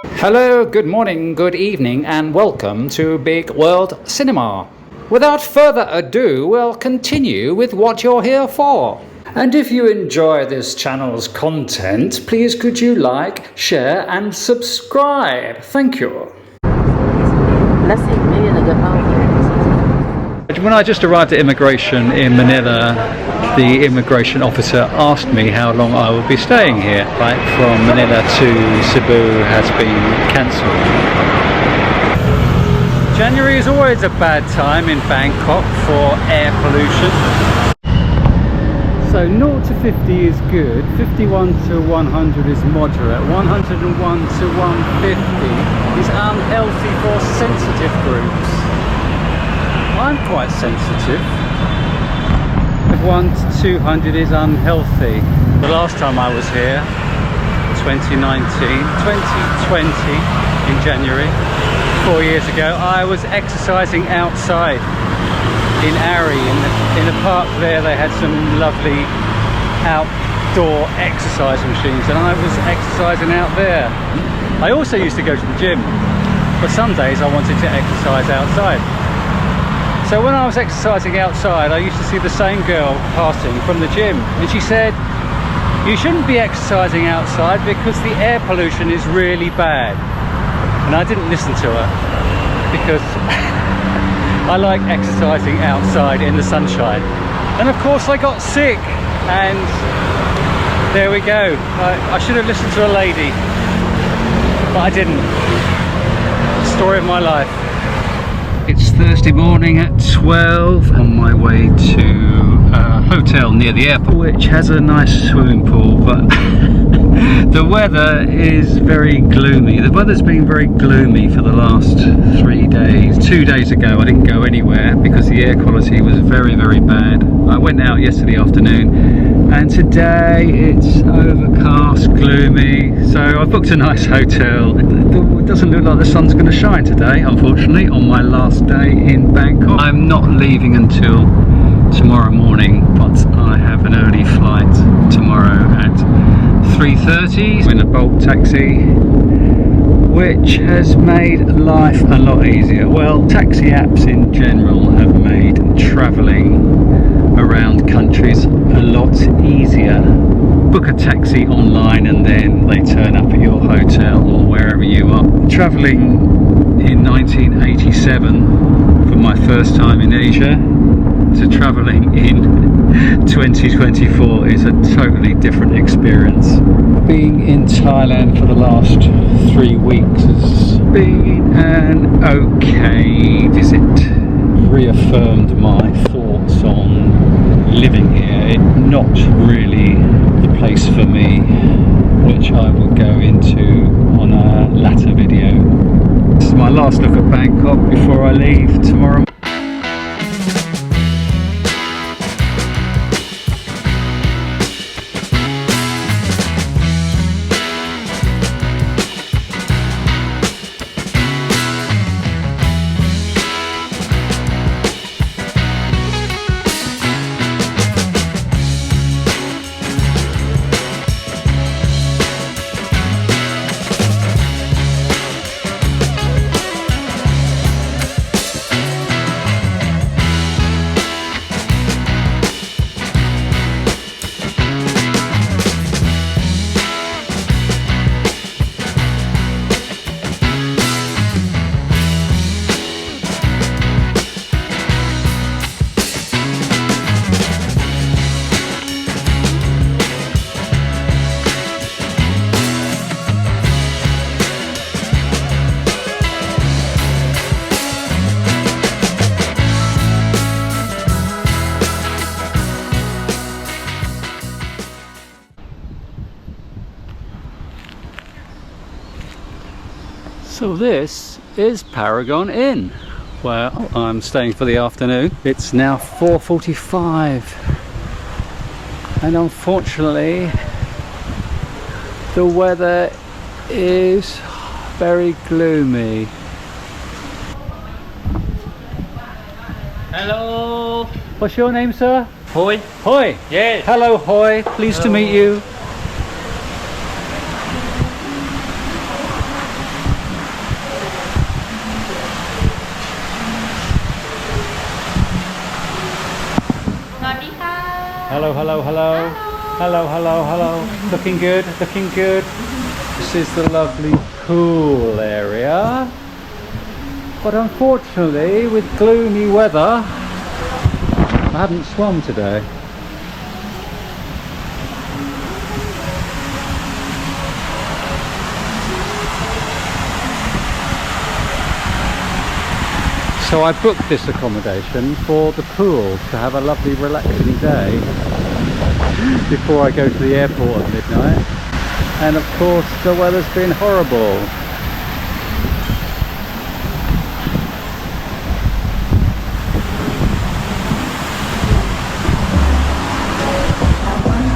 Hello, good morning, good evening, and welcome to Bigg World Cinema. Without further ado, we'll continue with what you're here for. And if you enjoy this channel's content, please could you like, share, and subscribe. Thank you. When I just arrived at immigration in Manila, the immigration officer asked me how long I would be staying here. Flight from Manila to Cebu has been cancelled. January is always a bad time in Bangkok for air pollution. So 0 to 50 is good, 51 to 100 is moderate, 101 to 150 is unhealthy for sensitive groups. I'm quite sensitive. 1 to 200 is unhealthy. The last time I was here, 2020 in January, 4 years ago, I was exercising outside in Ari, in a park there. They had some lovely outdoor exercise machines and I was exercising out there. I also used to go to the gym, but some days I wanted to exercise outside. So when I was exercising outside, I used to see the same girl passing from the gym, and she said, "You shouldn't be exercising outside because the air pollution is really bad." And I didn't listen to her because I like exercising outside in the sunshine. And of course I got sick, and there we go. I should have listened to a lady, but I didn't. Story of my life. It's Thursday morning at 12, on my way to a hotel near the airport, which has a nice swimming pool, but the weather is very gloomy. The weather's been very gloomy for the last 3 days. 2 days ago I didn't go anywhere because the air quality was very, very bad. I went out yesterday afternoon, and today it's overcast, gloomy, so I booked a nice hotel. It doesn't look like the sun's going to shine today, unfortunately, on my last day in Bangkok. I'm not leaving until tomorrow morning, but I have an early flight tomorrow at 3:30 in a Bolt taxi, which has made life a lot easier. Well, taxi apps in general have made travelling around countries a lot easier. Book a taxi online and then they turn up at your hotel or wherever you are. Travelling in 1987 for my first time in Asia to travelling in 2024 is a totally different experience. Being in Thailand for the last 3 weeks has been an okay visit. Reaffirmed my thoughts on living here. It's not really the place for me, which I will go into on a latter video. This is my last look at Bangkok before I leave tomorrow. So this is Paragon Inn. Well, I'm staying for the afternoon. It's now 4:45 and unfortunately the weather is very gloomy. Hello. What's your name, sir? Hoi. Hoi. Yes. Hello, Hoi. Pleased to meet you. Hello, hello, hello. Hello, hello, hello. Looking good, looking good. This is the lovely pool area. But unfortunately, with gloomy weather, I haven't swum today. So I booked this accommodation for the pool to have a lovely relaxing day before I go to the airport at midnight. And of course the weather's been horrible.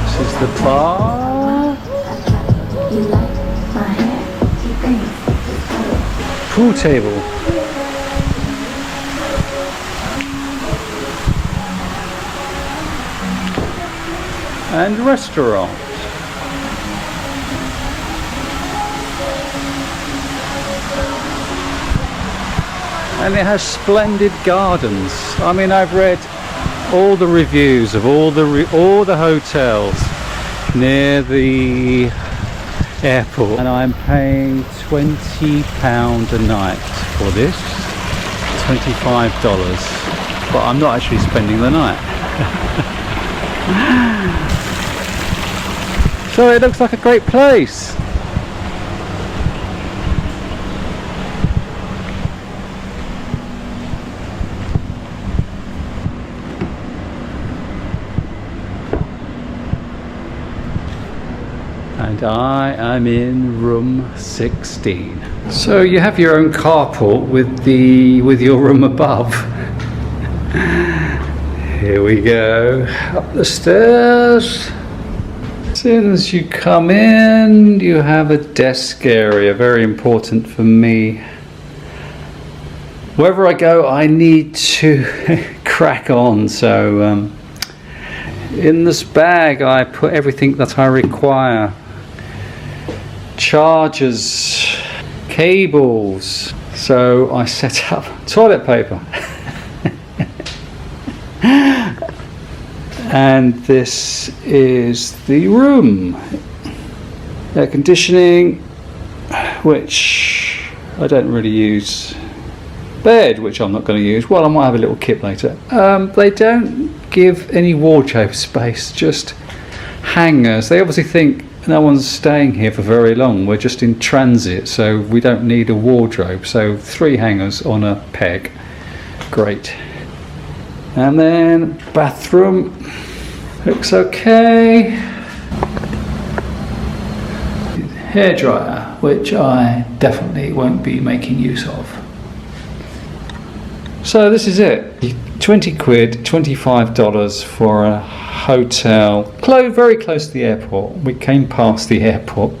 This is the bar. Pool table. And restaurant. And it has splendid gardens. I mean, I've read all the reviews of all the hotels near the airport, and I'm paying £20 a night for this. $25, but I'm not actually spending the night. So it looks like a great place. And I am in room 16. So you have your own carport with your room above. Here we go, up the stairs. As soon as you come in, you have a desk area, very important for me. Wherever I go, I need to crack on, so in this bag I put everything that I require. Chargers, cables, so I set up toilet paper. And this is the room. Air conditioning, which I don't really use. Bed, which I'm not going to use. Well, I might have a little kit later. They don't give any wardrobe space, just hangers. They obviously think no one's staying here for very long. We're just in transit, so we don't need a wardrobe. So 3 hangers on a peg. Great. And then bathroom looks okay. Hairdryer, which I definitely won't be making use of. So this is it. 20 quid, $25 for a hotel very close to the airport. We came past the airport.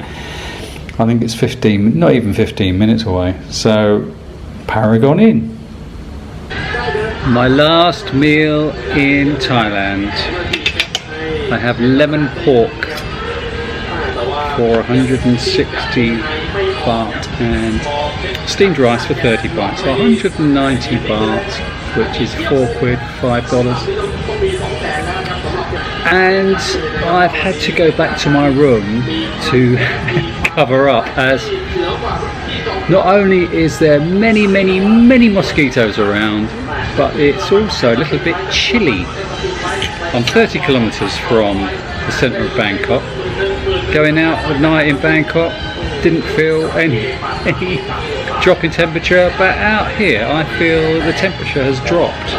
I think it's not even 15 minutes away. So Paragon Inn. My last meal in Thailand. I have lemon pork for 160 baht and steamed rice for 30 baht. So 190 baht, which is 4 quid, $5. And I've had to go back to my room to cover up, as not only is there many mosquitoes around, but it's also a little bit chilly. I'm 30 kilometers from the centre of Bangkok. Going out at night in Bangkok, didn't feel any drop in temperature, but out here I feel the temperature has dropped.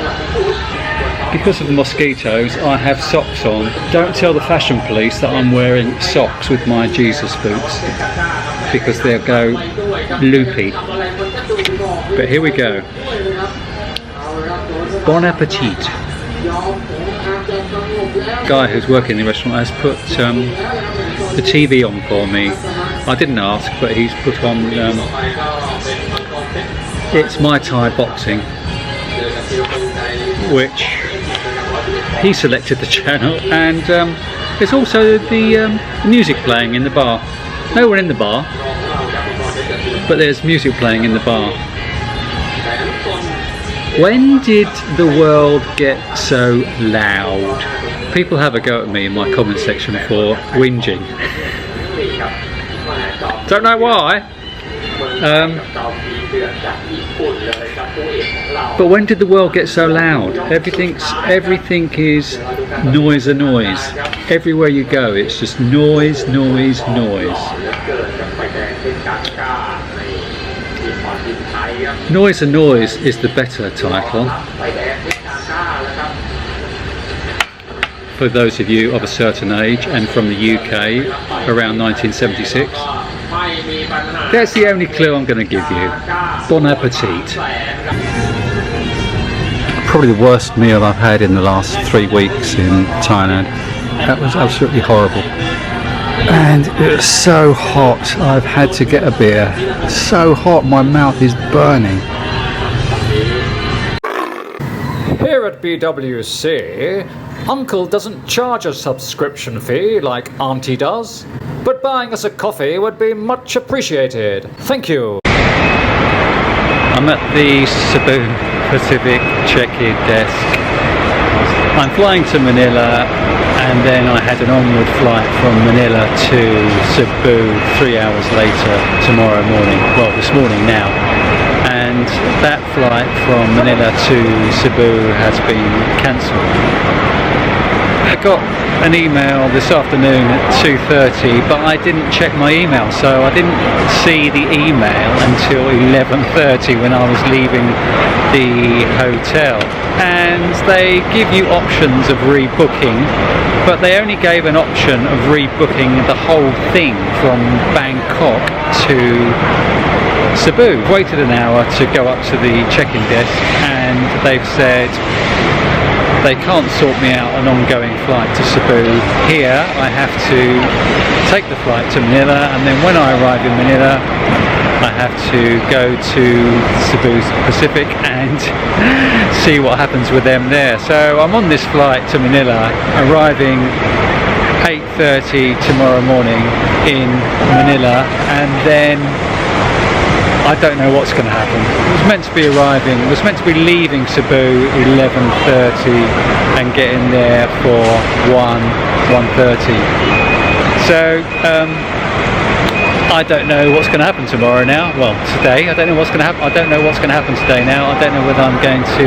Because of the mosquitoes, I have socks on. Don't tell the fashion police that I'm wearing socks with my Jesus boots, because they'll go loopy. But here we go. Bon appetit. Guy who's working in the restaurant has put the TV on for me. I didn't ask, but he's put on it's Muay Thai boxing, which he selected the channel, and there's also the music playing in the bar. No one in the bar, but there's music playing in the bar. When did the world get so loud? People have a go at me in my comment section for whinging. Don't know why. But when did the world get so loud? Everything is noise. Everywhere you go, it's just noise. Noise is the better title for those of you of a certain age and from the UK around 1976. That's the only clue I'm going to give you. Bon appetit. Probably the worst meal I've had in the last 3 weeks in Thailand. That was absolutely horrible. And it was so hot, I've had to get a beer. So hot, my mouth is burning. Here at BWC, Uncle doesn't charge a subscription fee like Auntie does, but buying us a coffee would be much appreciated. Thank you. I'm at the Cebu Pacific check-in desk. I'm flying to Manila, and then I had an onward flight from Manila to Cebu 3 hours later tomorrow morning. Well, this morning now. And that flight from Manila to Cebu has been cancelled. I got an email this afternoon at 2:30, but I didn't check my email, so I didn't see the email until 11:30 when I was leaving the hotel. And they give you options of rebooking, but they only gave an option of rebooking the whole thing from Bangkok to Cebu. Waited an hour to go up to the check-in desk, and they've said they can't sort me out an ongoing flight to Cebu. Here I have to take the flight to Manila, and then when I arrive in Manila I have to go to Cebu Pacific and see what happens with them there. So I'm on this flight to Manila, arriving 8:30 tomorrow morning in Manila, and then I don't know what's going to happen. It was meant to be leaving Cebu 11:30 and getting there for 1:30. So I don't know what's going to happen tomorrow now. Well, today I don't know what's going to happen. I don't know what's going to happen today now. I don't know whether I'm going to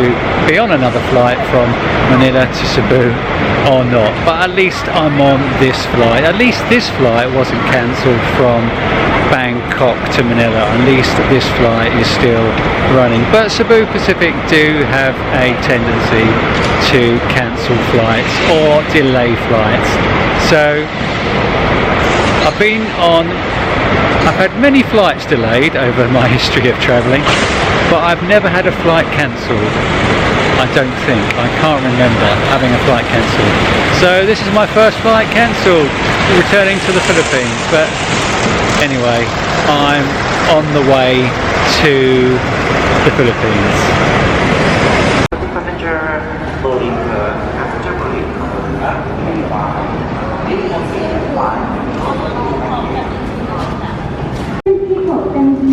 be on another flight from Manila to Cebu or not. But at least I'm on this flight. At least this flight wasn't cancelled from Bangkok to Manila. At least this flight is still running. But Cebu Pacific do have a tendency to cancel flights or delay flights. So I've had many flights delayed over my history of travelling, but I've never had a flight cancelled. I don't think. I can't remember having a flight cancelled. So this is my first flight cancelled, returning to the Philippines. But anyway, I'm on the way to the Philippines. Passenger boarding after boarding. 登机口登机，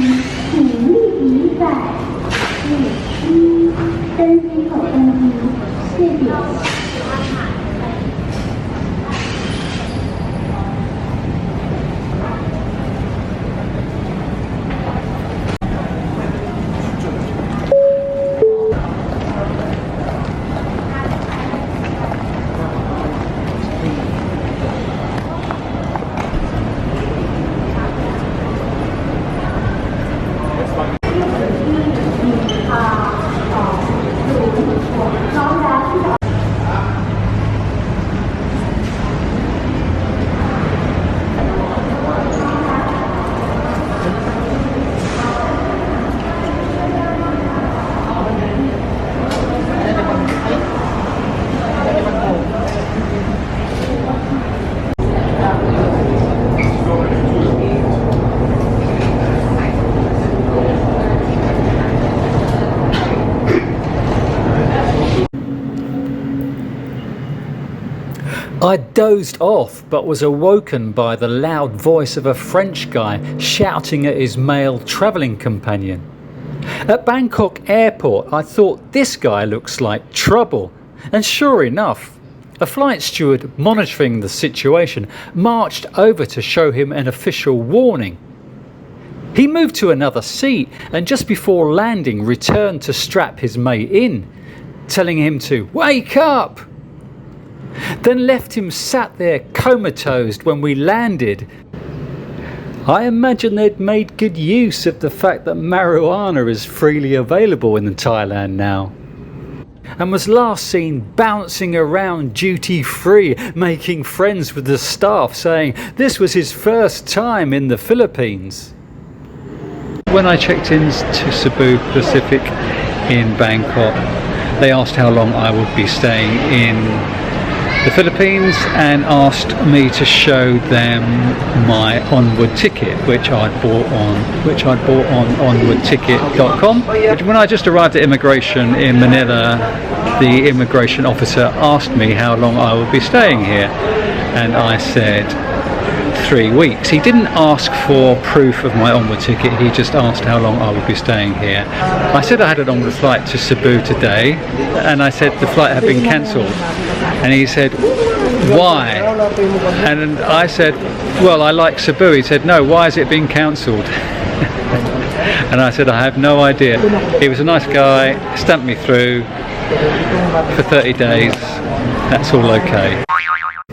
请立即在登机口登机，谢谢。I dozed off, but was awoken by the loud voice of a French guy shouting at his male travelling companion. At Bangkok Airport, I thought this guy looks like trouble. And sure enough, a flight steward monitoring the situation marched over to show him an official warning. He moved to another seat and just before landing returned to strap his mate in, telling him to wake up. Then left him sat there comatose when we landed. I imagine they'd made good use of the fact that marijuana is freely available in Thailand now, and was last seen bouncing around duty free, making friends with the staff, saying this was his first time in the Philippines. When I checked in to Cebu Pacific in Bangkok, they asked how long I would be staying in the Philippines and asked me to show them my onward ticket, which I'd bought on onwardticket.com. When I just arrived at immigration in Manila, the immigration officer asked me how long I would be staying here, and I said 3 weeks. He didn't ask for proof of my onward ticket, he just asked how long I would be staying here. I said I had an onward flight to Cebu today, and I said the flight had been cancelled. And he said, why? And I said, well, I like Cebu. He said, no, why is it being cancelled? And I said, I have no idea. He was a nice guy, stamped me through for 30 days. That's all okay.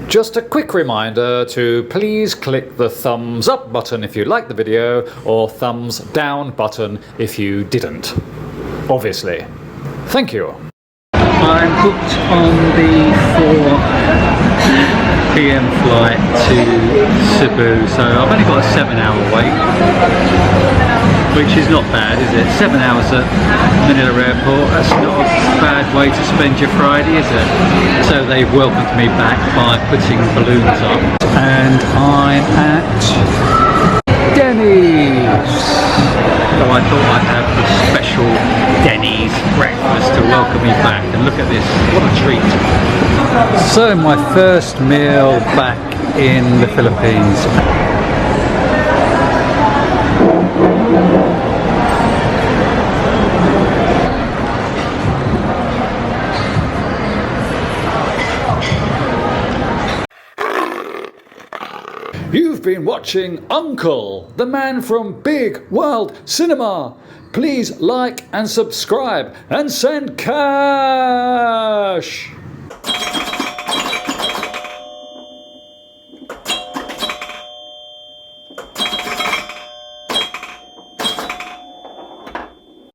Just a quick reminder to please click the thumbs up button if you liked the video, or thumbs down button if you didn't. Obviously. Thank you. I'm booked on the 4 PM flight to Cebu, so I've only got a 7-hour wait, which is not bad, is it? 7 hours at Manila Airport, that's not a bad way to spend your Friday, is it? So they've welcomed me back by putting balloons up, and I'm at Dennys. So I thought I'd have the special Dennys breakfast to welcome me back, and look at this, what a treat. So my first meal back in the Philippines. You've been watching Uncle, the man from Bigg World Cinema. Please like and subscribe and send cash.